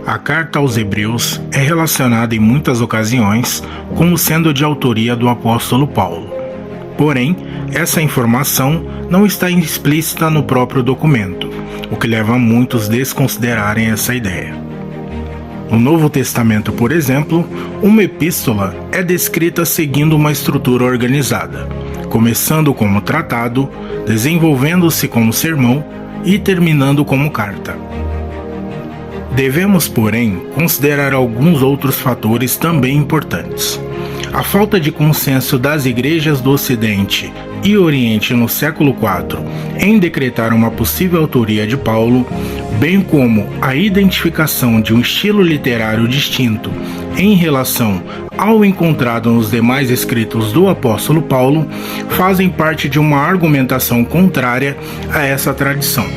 A carta aos Hebreus é relacionada em muitas ocasiões como sendo de autoria do apóstolo Paulo. Porém, essa informação não está explícita no próprio documento, o que leva a muitos a desconsiderarem essa ideia. No Novo Testamento, por exemplo, uma epístola é descrita seguindo uma estrutura organizada, começando como tratado, desenvolvendo-se como sermão e terminando como carta. Devemos, porém, considerar alguns outros fatores também importantes. A falta de consenso das igrejas do Ocidente e Oriente no século IV em decretar uma possível autoria de Paulo, bem como a identificação de um estilo literário distinto em relação ao encontrado nos demais escritos do apóstolo Paulo, fazem parte de uma argumentação contrária a essa tradição.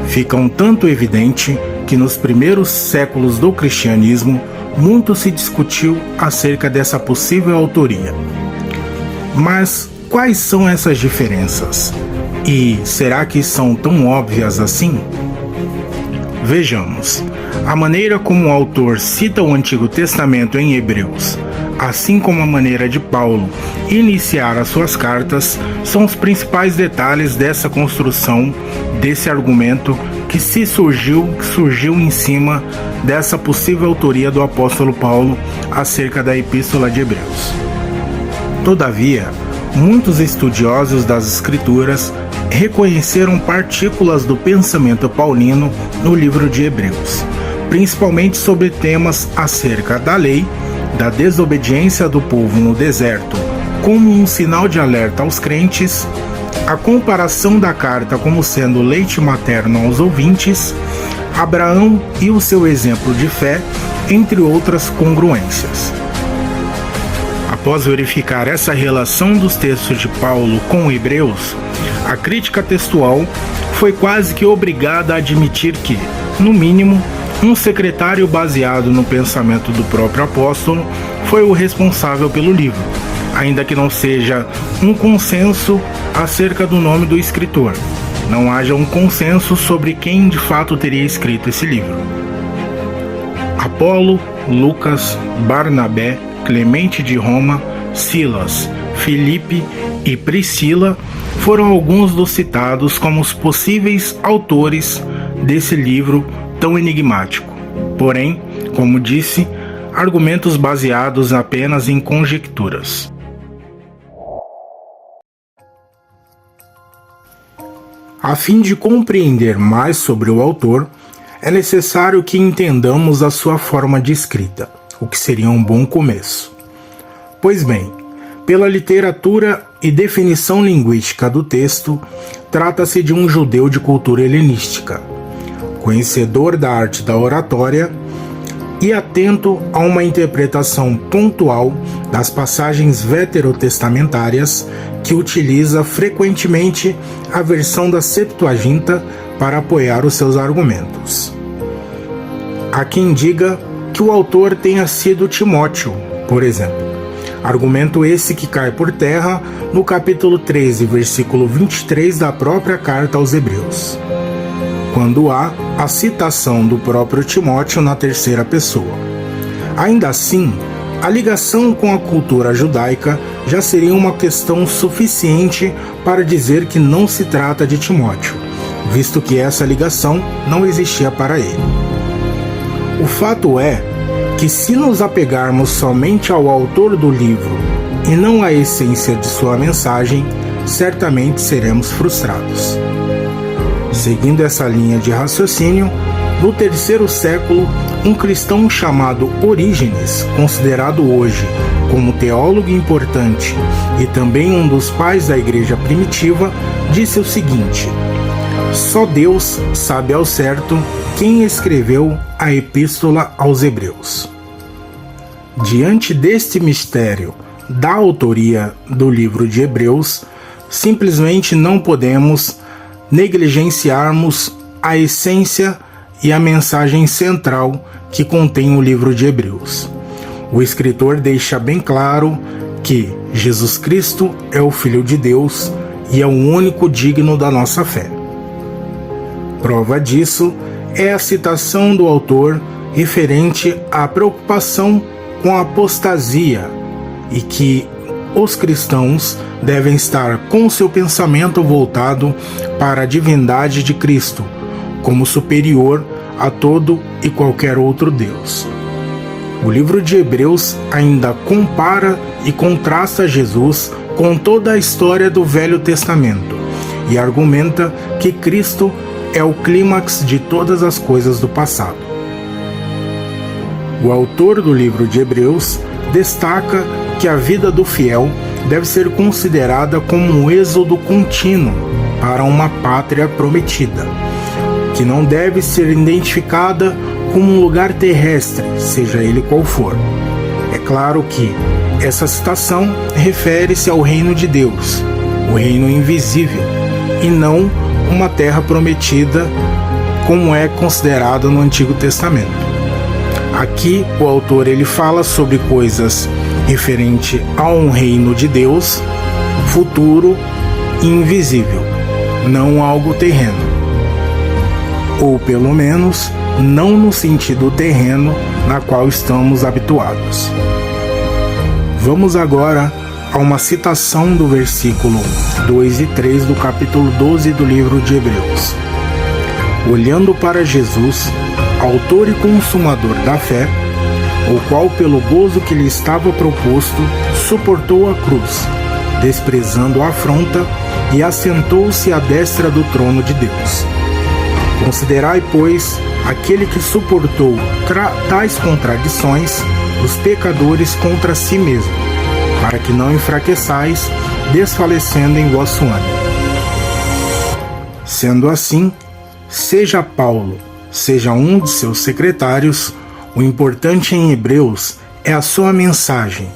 Fica um tanto evidente que nos primeiros séculos do cristianismo muito se discutiu acerca dessa possível autoria. Mas quais são essas diferenças? E será que são tão óbvias assim? Vejamos. A maneira como o autor cita o Antigo Testamento em Hebreus, assim como a maneira de Paulo iniciar as suas cartas, são os principais detalhes dessa construção, desse argumento que surgiu em cima dessa possível autoria do apóstolo Paulo acerca da Epístola de Hebreus. Todavia, muitos estudiosos das Escrituras reconheceram partículas do pensamento paulino no livro de Hebreus, principalmente sobre temas acerca da lei, da desobediência do povo no deserto, como um sinal de alerta aos crentes, a comparação da carta como sendo leite materno aos ouvintes, Abraão e o seu exemplo de fé, entre outras congruências. Após verificar essa relação dos textos de Paulo com Hebreus, a crítica textual foi quase que obrigada a admitir que, no mínimo, um secretário baseado no pensamento do próprio apóstolo foi o responsável pelo livro, ainda que não seja um consenso acerca do nome do escritor. Não haja um consenso sobre quem de fato teria escrito esse livro. Apolo, Lucas, Barnabé, Clemente de Roma, Silas, Filipe e Priscila foram alguns dos citados como os possíveis autores desse livro tão enigmático. Porém, como disse, argumentos baseados apenas em conjecturas. A fim de compreender mais sobre o autor, é necessário que entendamos a sua forma de escrita, o que seria um bom começo. Pois bem, pela literatura e definição linguística do texto, trata-se de um judeu de cultura helenística, conhecedor da arte da oratória e atento a uma interpretação pontual das passagens veterotestamentárias, que utiliza frequentemente a versão da Septuaginta para apoiar os seus argumentos. Há quem diga que o autor tenha sido Timóteo, por exemplo. Argumento esse que cai por terra no capítulo 13, versículo 23 da própria carta aos Hebreus, quando há a citação do próprio Timóteo na terceira pessoa. Ainda assim, a ligação com a cultura judaica já seria uma questão suficiente para dizer que não se trata de Timóteo, visto que essa ligação não existia para ele. O fato é que, se nos apegarmos somente ao autor do livro e não à essência de sua mensagem, certamente seremos frustrados. Seguindo essa linha de raciocínio, no terceiro século, um cristão chamado Orígenes, considerado hoje como teólogo importante e também um dos pais da igreja primitiva, disse o seguinte: só Deus sabe ao certo quem escreveu a Epístola aos Hebreus. Diante deste mistério da autoria do livro de Hebreus, simplesmente não podemos negligenciarmos a essência e a mensagem central que contém o livro de Hebreus. O escritor deixa bem claro que Jesus Cristo é o Filho de Deus e é o único digno da nossa fé. Prova disso é a citação do autor referente à preocupação com a apostasia e que os cristãos devem estar com seu pensamento voltado para a divindade de Cristo, como superior a todo e qualquer outro Deus. O livro de Hebreus ainda compara e contrasta Jesus com toda a história do Velho Testamento e argumenta que Cristo é o clímax de todas as coisas do passado. O autor do livro de Hebreus destaca que a vida do fiel deve ser considerada como um êxodo contínuo para uma pátria prometida, que não deve ser identificada como um lugar terrestre, seja ele qual for. É claro que essa citação refere-se ao reino de Deus, o reino invisível, e não uma terra prometida como é considerado no Antigo Testamento. Aqui o autor ele fala sobre coisas referente a um reino de Deus futuro e invisível, não algo terreno, ou pelo menos não no sentido terreno na qual estamos habituados. Vamos agora a uma citação do versículo 2 e 3 do capítulo 12 do livro de Hebreus. Olhando para Jesus, autor e consumador da fé, o qual pelo gozo que lhe estava proposto, suportou a cruz, desprezando a afronta, e assentou-se à destra do trono de Deus. Considerai, pois, aquele que suportou tais contradições, os pecadores contra si mesmo, para que não enfraqueçais, desfalecendo em vosso ânimo. Sendo assim, seja Paulo, seja um de seus secretários, o importante em Hebreus é a sua mensagem,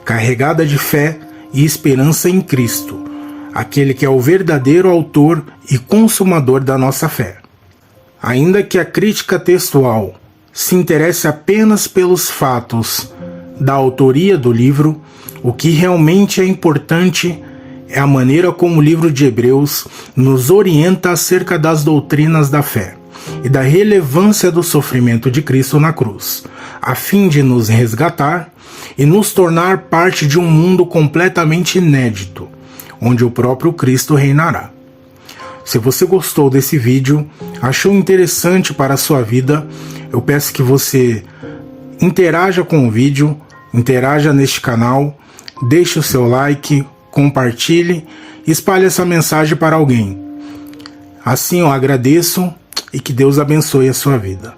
carregada de fé e esperança em Cristo, aquele que é o verdadeiro autor e consumador da nossa fé. Ainda que a crítica textual se interesse apenas pelos fatos da autoria do livro, o que realmente é importante é a maneira como o livro de Hebreus nos orienta acerca das doutrinas da fé e da relevância do sofrimento de Cristo na cruz, a fim de nos resgatar e nos tornar parte de um mundo completamente inédito, onde o próprio Cristo reinará. Se você gostou desse vídeo, achou interessante para a sua vida, eu peço que você interaja com o vídeo, interaja neste canal, deixe o seu like, compartilhe e espalhe essa mensagem para alguém. Assim eu agradeço e que Deus abençoe a sua vida.